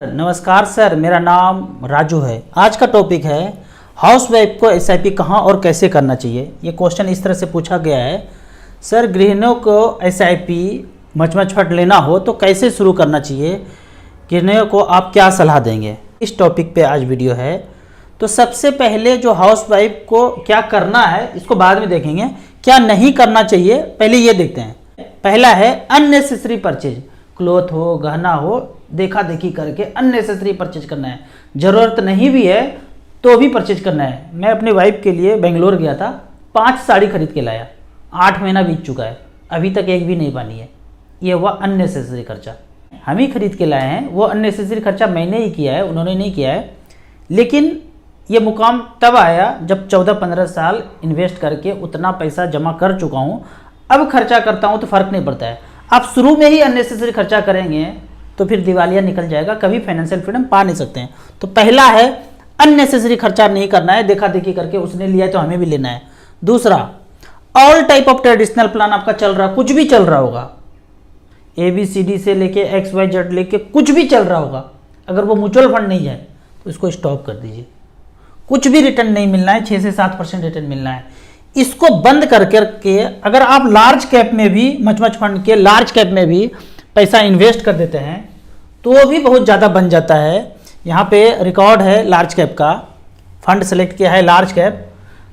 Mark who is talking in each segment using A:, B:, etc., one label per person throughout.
A: नमस्कार सर, मेरा नाम राजू है। आज का टॉपिक है हाउसवाइफ को एसआईपी कहाँ और कैसे करना चाहिए। ये क्वेश्चन इस तरह से पूछा गया है, सर गृहिणियों को एसआईपी मच फंड लेना हो तो कैसे शुरू करना चाहिए, गृहिणियों को आप क्या सलाह देंगे। इस टॉपिक पे आज वीडियो है। तो सबसे पहले जो हाउसवाइफ को क्या करना है इसको बाद में देखेंगे, क्या नहीं करना चाहिए पहले ये देखते हैं। पहला है अननेसेसरी परचेज, क्लोथ हो गहना हो देखा देखी करके अननेसेसरी परचेज करना है, ज़रूरत नहीं भी है तो भी परचेज करना है। मैं अपनी वाइफ के लिए बेंगलोर गया था, 5 साड़ी खरीद के लाया, 8 महीना बीत चुका है, अभी तक एक भी नहीं बनी है। ये हुआ अननेसेसरी खर्चा, हम ही खरीद के लाए हैं। वो अननेसेसरी खर्चा मैंने ही किया है, उन्होंने नहीं किया है। लेकिन ये मुकाम तब आया जब 14-15 साल इन्वेस्ट करके उतना पैसा जमा कर चुका हूँ, अब खर्चा करता हूँ तो फ़र्क नहीं पड़ता है। आप शुरू में ही अननेसेसरी खर्चा करेंगे तो फिर दिवालिया निकल जाएगा, कभी फाइनेंशियल फ्रीडम पा नहीं सकते हैं। तो पहला है अननेसेसरी खर्चा नहीं करना है, देखा देखी करके उसने लिया है तो हमें भी लेना है। दूसरा, all type of traditional plan आपका चल रहा, कुछ भी चल रहा होगा, ABCD से लेके XYZ लेके कुछ भी चल रहा होगा, अगर वो म्यूचुअल फंड नहीं है तो इसको स्टॉप कर दीजिए। कुछ भी रिटर्न नहीं मिलना है, 6 से 7% रिटर्न मिलना है, इसको बंद करके अगर आप लार्ज कैप में भी मच फंड के लार्ज कैप में भी पैसा इन्वेस्ट कर देते हैं तो वो भी बहुत ज़्यादा बन जाता है। यहाँ पे रिकॉर्ड है लार्ज कैप का, फंड सेलेक्ट किया है लार्ज कैप।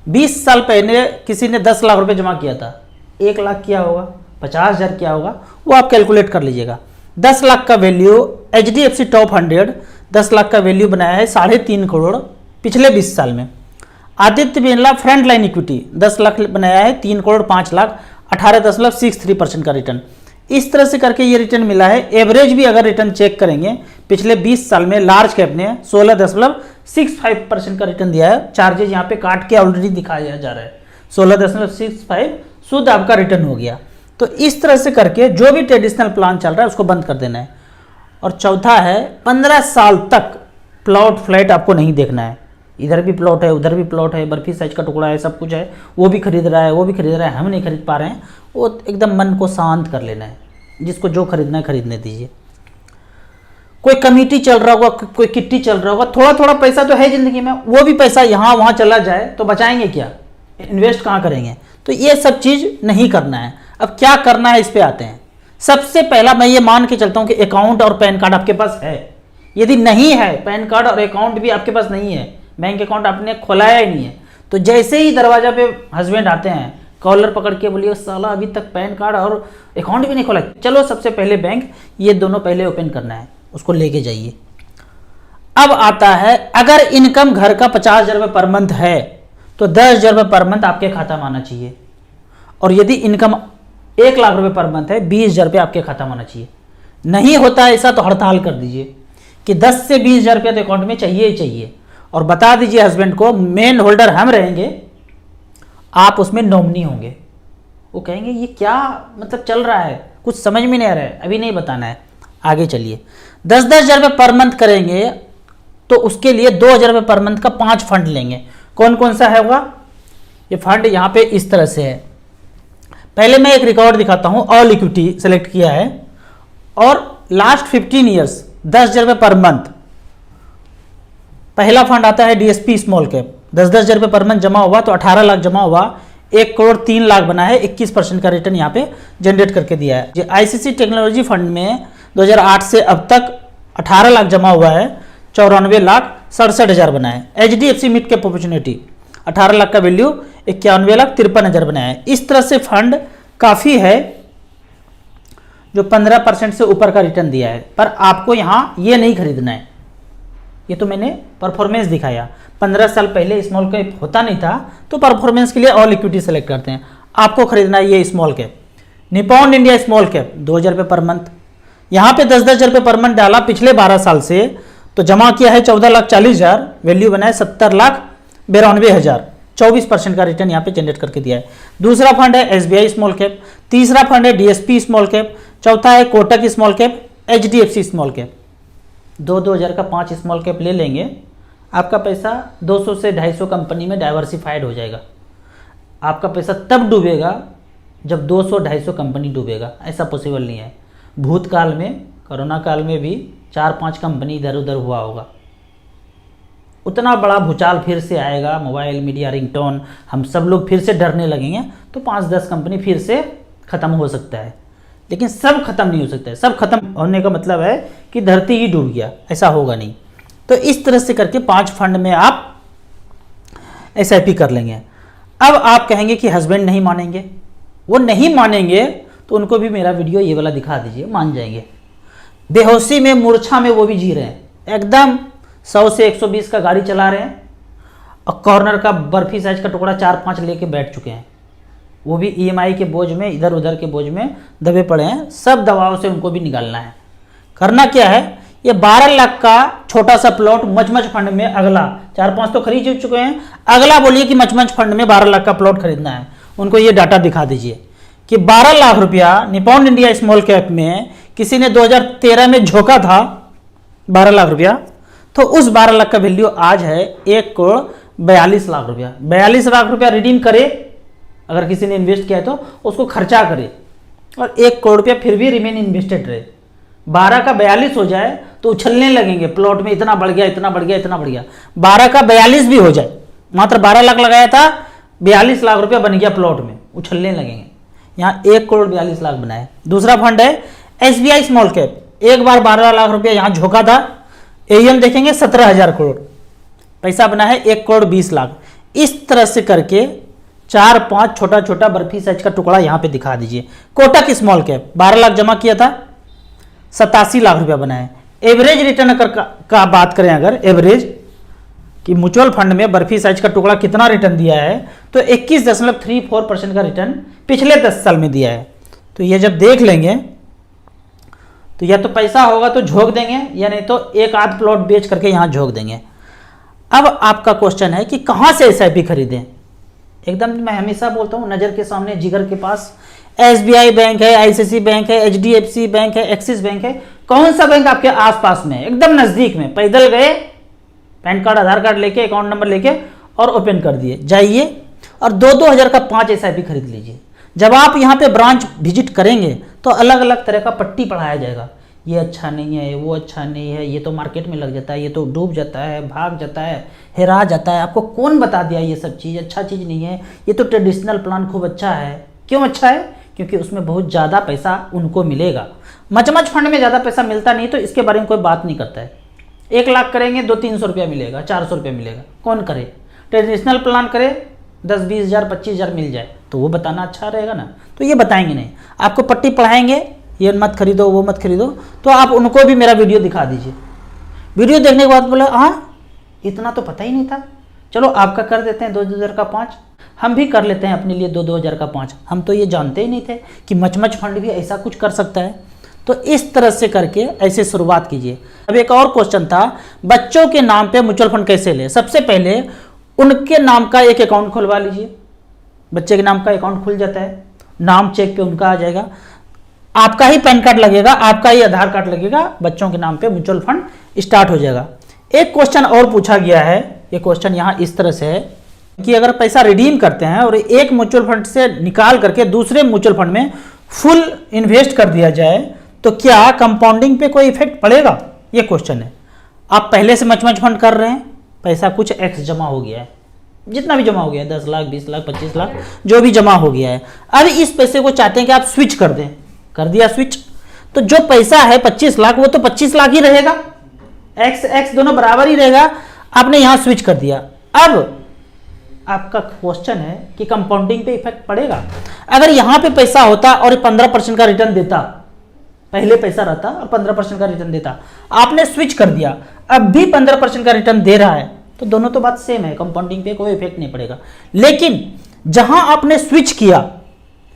A: 20 साल पहले किसी ने 10 लाख रुपए जमा किया था, 1 लाख किया होगा, 50,000 किया होगा, वो आप कैलकुलेट कर लीजिएगा। 10 लाख का वैल्यू HDFC टॉप 100 10 लाख का वैल्यू बनाया है 3.5 करोड़ पिछले 20 साल में। Aditya Birla front line equity 10 lakh बनाया है 3 करोड़ 5 लाख 18.63% का रिटर्न। इस तरह से करके ये रिटर्न मिला है। एवरेज भी अगर रिटर्न चेक करेंगे पिछले 20 साल में लार्ज कैप ने 16.65% का रिटर्न दिया है। चार्जेज यहाँ पे काट के ऑलरेडी दिखाया जा रहा है, 16.65 शुद्ध आपका रिटर्न हो गया। तो इस तरह से करके जो भी ट्रेडिशनल प्लान चल रहा है उसको बंद कर देना है। और चौथा है 15 साल तक प्लॉट फ्लैट आपको नहीं देखना है। इधर भी प्लॉट है, उधर भी प्लॉट है, बर्फी साइज का टुकड़ा है, सब कुछ है, वो भी खरीद रहा है, वो भी खरीद रहा है, हम नहीं खरीद पा रहे हैं। वो एकदम मन को शांत कर लेना है, जिसको जो खरीदना है खरीदने दीजिए। कोई कमेटी चल रहा होगा, कोई किट्टी चल रहा होगा, थोड़ा थोड़ा पैसा तो है जिंदगी में, वो भी पैसा यहाँ वहाँ चला जाए तो बचाएंगे क्या, इन्वेस्ट कहाँ करेंगे। तो ये सब चीज़ नहीं करना है। अब क्या करना है इस पर आते हैं। सबसे पहला मैं ये मान के चलता हूँ कि अकाउंट और पैन कार्ड आपके पास है। यदि नहीं है, पैन कार्ड और अकाउंट भी आपके पास नहीं है, बैंक अकाउंट आपने खोलाया ही नहीं है, तो जैसे ही दरवाजा पे हस्बैंड आते हैं कॉलर पकड़ के बोलिए साला अभी तक पैन कार्ड और अकाउंट भी नहीं खोला, चलो सबसे पहले बैंक, ये दोनों पहले ओपन करना है, उसको लेके जाइए। अब आता है अगर इनकम घर का 50,000 रुपये पर मंथ है तो 10,000 रुपये पर मंथ आपके खाता में आना चाहिए। और यदि इनकम 1 लाख रुपये पर मंथ है, 20,000 रुपये आपके खाता में आना चाहिए। नहीं होता ऐसा तो हड़ताल कर दीजिए कि 10 से 20,000 रुपये तो अकाउंट में चाहिए ही चाहिए। और बता दीजिए हस्बैंड को मेन होल्डर हम रहेंगे, आप उसमें नॉमिनी होंगे। वो कहेंगे ये क्या मतलब चल रहा है, कुछ समझ में नहीं आ रहा है, अभी नहीं बताना है, आगे चलिए। 10,000 रुपये पर मंथ करेंगे तो उसके लिए 2,000 रुपये पर मंथ का 5 फंड लेंगे। कौन कौन सा है होगा ये फंड, यहाँ पे इस तरह से है। पहले मैं एक रिकॉर्ड दिखाता हूँ, ऑल इक्विटी सेलेक्ट किया है और लास्ट 15 ईयर्स 10,000 रुपये पर मंथ। पहला फंड आता है DSP स्मॉल कैप, 10,000 रुपये पर मंथ जमा हुआ तो 18 लाख जमा हुआ, 1 करोड़ 3 लाख बना है, 21% का रिटर्न यहाँ पे जनरेट करके दिया है। ICC टेक्नोलॉजी फंड में 2008 से अब तक 18 लाख जमा हुआ है, 94 लाख 67,000 बना है। HDFC mid cap opportunity 18 lakh का वैल्यू, 91 लाख 53,000 बनाया है। इस तरह से फंड काफ़ी है जो 15% से ऊपर का रिटर्न दिया है। पर आपको यहाँ ये नहीं खरीदना है, ये तो मैंने परफॉर्मेंस दिखाया। 15 साल पहले स्मॉल कैप होता नहीं था तो परफॉर्मेंस के लिए ऑल इक्विटी सेलेक्ट करते हैं। आपको खरीदना है ये small cap, Nippon India small cap 2,000 रुपये पर मंथ। यहाँ पे 10,000 रुपये पर मंथ डाला पिछले 12 साल से तो जमा किया है 14,40,000, वैल्यू बनाया 70,92,000, 24% का रिटर्न यहाँ पे जनरेट करके दिया है। दूसरा फंड है SBI स्मॉल कैप, तीसरा फंड है DSP स्मॉल कैप, चौथा है Kotak small cap, HDFC small cap. 2,000 का 5 स्मॉल कैप ले लेंगे, आपका पैसा 200 से 250 कंपनी में डाइवर्सिफाइड हो जाएगा। आपका पैसा तब डूबेगा जब 200-250 कंपनी डूबेगा, ऐसा पॉसिबल नहीं है। भूतकाल में कोरोना काल में भी 4-5 कंपनी इधर उधर हुआ होगा। उतना बड़ा भूचाल फिर से आएगा, मोबाइल मीडिया रिंगटोन, हम सब लोग फिर से डरने लगेंगे, तो 5-10 कंपनी फिर से ख़त्म हो सकता है। लेकिन सब खत्म नहीं हो सकता है। सब खत्म होने का मतलब है कि धरती ही डूब गया, ऐसा होगा नहीं। तो इस तरह से करके 5 फंड में आप SIP कर लेंगे। अब आप कहेंगे कि हस्बैंड नहीं मानेंगे, वो नहीं मानेंगे तो उनको भी मेरा वीडियो ये वाला दिखा दीजिए, मान जाएंगे। बेहोशी में, मूर्छा में वो भी जी रहे हैं, एकदम 100 से 120 का गाड़ी चला रहे हैं और कॉर्नर का बर्फी साइज का टुकड़ा 4-5 लेके बैठ चुके हैं। वो भी EMI के बोझ में, इधर उधर के बोझ में दबे पड़े हैं। सब दबाव से उनको भी निकालना है। करना क्या है, ये 12 लाख का छोटा सा प्लॉट मचमच फंड में, अगला 4-5 तो खरीद चुके हैं, अगला बोलिए कि मचमच फंड में 12 लाख का प्लॉट खरीदना है। उनको ये डाटा दिखा दीजिए कि 12 लाख रुपया निपॉन इंडिया स्मॉल कैप में किसी ने 2013 में झोंका था 12 लाख रुपया, तो उस 12 लाख का वैल्यू आज है 1,42,00,000 रुपया। 42 लाख रुपया रिडीम करे, अगर किसी ने इन्वेस्ट किया है तो उसको खर्चा करे, और 1 करोड़ रुपया फिर भी रिमेन इन्वेस्टेड रहे। 12 का 42 हो जाए तो उछलने लगेंगे प्लॉट में, इतना बढ़ गया, इतना बढ़ गया, इतना बढ़ गया। 12 का 42 भी हो जाए, मात्र 12 लाख लगाया था, 42 लाख रुपया बन गया प्लॉट में, उछलने लगेंगे। यहाँ 1,42,00,000 बनाए। दूसरा फंड है SBI स्मॉल कैप, एक बार 12 लाख रुपया यहाँ झोंका था, AUM देखेंगे 17,000 करोड़, पैसा बना है 1,20,00,000। इस तरह से करके 4-5 छोटा छोटा बर्फी साइज का टुकड़ा यहाँ पे दिखा दीजिए। कोटक स्मॉल कैप 12 लाख जमा किया था, 87 लाख रुपया बना है। एवरेज रिटर्न का बात करें, अगर एवरेज कि म्यूचुअल फंड में बर्फी साइज का टुकड़ा कितना रिटर्न दिया है, तो 21.34% का रिटर्न पिछले 10 साल में दिया है। तो ये जब देख लेंगे तो या तो पैसा होगा तो झोंक देंगे, या नहीं तो एक आध प्लॉट बेच करके यहाँ झोंक देंगे। अब आपका क्वेश्चन है कि कहाँ से SIP खरीदें। एकदम मैं हमेशा बोलता हूँ, नज़र के सामने, जिगर के पास SBI बैंक है, ICICI बैंक है, HDFC बैंक है, एक्सिस बैंक है। कौन सा बैंक आपके आसपास में है, एकदम नज़दीक में, पैदल गए, पैन कार्ड आधार कार्ड लेके, अकाउंट नंबर लेके और ओपन कर दिए, जाइए और 2-2 हज़ार का 5 SIP खरीद लीजिए। जब आप यहाँ पे ब्रांच विजिट करेंगे तो अलग अलग तरह का पट्टी पढ़ाया जाएगा, ये अच्छा नहीं है, वो अच्छा नहीं है, ये तो मार्केट में लग जाता है, ये तो डूब जाता है, भाग जाता है, हेरा जाता है। आपको कौन बता दिया ये सब चीज़ अच्छा चीज़ नहीं है, ये तो ट्रेडिशनल प्लान खूब अच्छा है। क्यों अच्छा है? क्योंकि उसमें बहुत ज़्यादा पैसा उनको मिलेगा। मचमच फंड में ज़्यादा पैसा मिलता नहीं, तो इसके बारे में कोई बात नहीं करता है। 1 लाख करेंगे 200-300 रुपया मिलेगा, 400 रुपया मिलेगा, कौन करे? ट्रेडिशनल प्लान करे 10-20 हज़ार 25 हज़ार मिल जाए तो वो बताना अच्छा रहेगा ना। तो ये बताएंगे नहीं, आपको पट्टी पढ़ाएंगे, ये मत खरीदो, वो मत खरीदो, तो आप उनको भी मेरा वीडियो दिखा दीजिए। वीडियो देखने के बाद बोला हाँ इतना तो पता ही नहीं था, चलो आपका कर देते हैं 2-2 हज़ार का 5, हम भी कर लेते हैं अपने लिए 2-2 हज़ार का 5। हम तो ये जानते ही नहीं थे कि मचमच फंड भी ऐसा कुछ कर सकता है। तो इस तरह से करके ऐसे शुरुआत कीजिए। अब एक और क्वेश्चन था, बच्चों के नाम पे म्यूचुअल फंड कैसे ले? सबसे पहले उनके नाम का एक अकाउंट खुलवा लीजिए। बच्चे के नाम का अकाउंट खुल जाता है, नाम चेक पे उनका आ जाएगा, आपका ही पैन कार्ड लगेगा, आपका ही आधार कार्ड लगेगा, बच्चों के नाम पे म्यूचुअल फंड स्टार्ट हो जाएगा। एक क्वेश्चन और पूछा गया है, ये क्वेश्चन यहाँ इस तरह से है कि अगर पैसा रिडीम करते हैं और एक म्यूचुअल फंड से निकाल करके दूसरे म्यूचुअल फंड में फुल इन्वेस्ट कर दिया जाए तो क्या कंपाउंडिंग पे कोई इफेक्ट पड़ेगा? ये क्वेश्चन है। आप पहले से मचमच फंड कर रहे हैं, पैसा कुछ एक्स जमा हो गया है, जितना भी जमा हो गया है 10 लाख 20 लाख 25 लाख जो भी जमा हो गया है, अब इस पैसे को चाहते हैं कि आप स्विच कर दें। कर दिया स्विच, तो जो पैसा है 25 लाख वो तो 25 लाख ही रहेगा, एक्स दोनों बराबर ही रहेगा। आपने यहां स्विच कर दिया। अब आपका क्वेश्चन है कि कंपाउंडिंग पे इफेक्ट पड़ेगा? अगर यहां पे पैसा होता और 15% का रिटर्न देता, पहले पैसा रहता और 15% का रिटर्न देता, आपने स्विच कर दिया, अब भी 15% का रिटर्न दे रहा है, तो दोनों तो बात सेम है, कंपाउंडिंग पे कोई इफेक्ट नहीं पड़ेगा। लेकिन जहां आपने स्विच किया,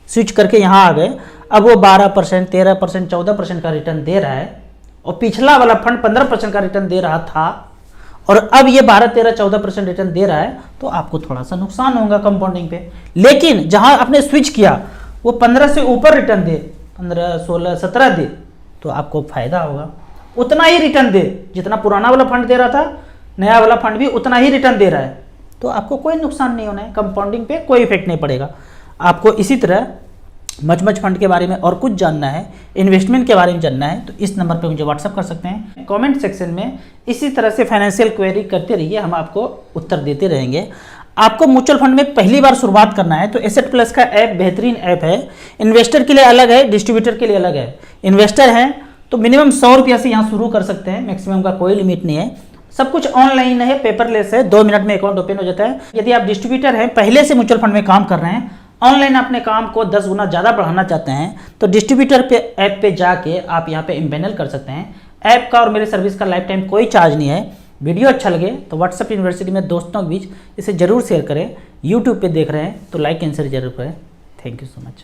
A: स्विच करके यहां आ गए, अब वो 12%, 13%, 14% का रिटर्न दे रहा है और पिछला वाला फंड 15% का रिटर्न दे रहा था और अब ये 12, 13, 14% रिटर्न दे रहा है, तो आपको थोड़ा सा नुकसान होगा कंपाउंडिंग पे। लेकिन जहां आपने स्विच किया वो 15 से ऊपर रिटर्न दे, 15, 16, 17 दे, तो आपको फायदा होगा। उतना ही रिटर्न दे जितना पुराना वाला फंड दे रहा था, नया वाला फंड भी उतना ही रिटर्न दे रहा है, तो आपको कोई नुकसान नहीं होना है, कंपाउंडिंग पे कोई इफेक्ट नहीं पड़ेगा। आपको इसी तरह मच फंड के बारे में और कुछ जानना है, इन्वेस्टमेंट के बारे में जानना है, तो इस नंबर पे मुझे व्हाट्सअप कर सकते हैं। कमेंट सेक्शन में इसी तरह से फाइनेंशियल क्वेरी करते रहिए, हम आपको उत्तर देते रहेंगे। आपको म्यूचुअल फंड में पहली बार शुरुआत करना है तो एसेट प्लस का ऐप बेहतरीन ऐप है। इन्वेस्टर के लिए अलग है, डिस्ट्रीब्यूटर के लिए अलग है। इन्वेस्टर हैं तो मिनिमम 100 रुपया से यहाँ शुरू कर सकते हैं, मैक्सिमम का कोई लिमिट नहीं है। सब कुछ ऑनलाइन है, पेपरलेस है, 2 मिनट में अकाउंट ओपन हो जाता है। यदि आप डिस्ट्रीब्यूटर हैं, पहले से म्यूचुअल फंड में काम कर रहे हैं, ऑनलाइन अपने काम को 10 गुना ज़्यादा बढ़ाना चाहते हैं, तो डिस्ट्रीब्यूटर पे ऐप पे जाके आप यहाँ पे एम्बेनल कर सकते हैं। ऐप का और मेरे सर्विस का लाइफ टाइम कोई चार्ज नहीं है। वीडियो अच्छा लगे तो व्हाट्सएप यूनिवर्सिटी में दोस्तों के बीच इसे जरूर शेयर करें। यूट्यूब पे देख रहे हैं तो लाइक एंड शेयर जरूर करें। Thank you so much.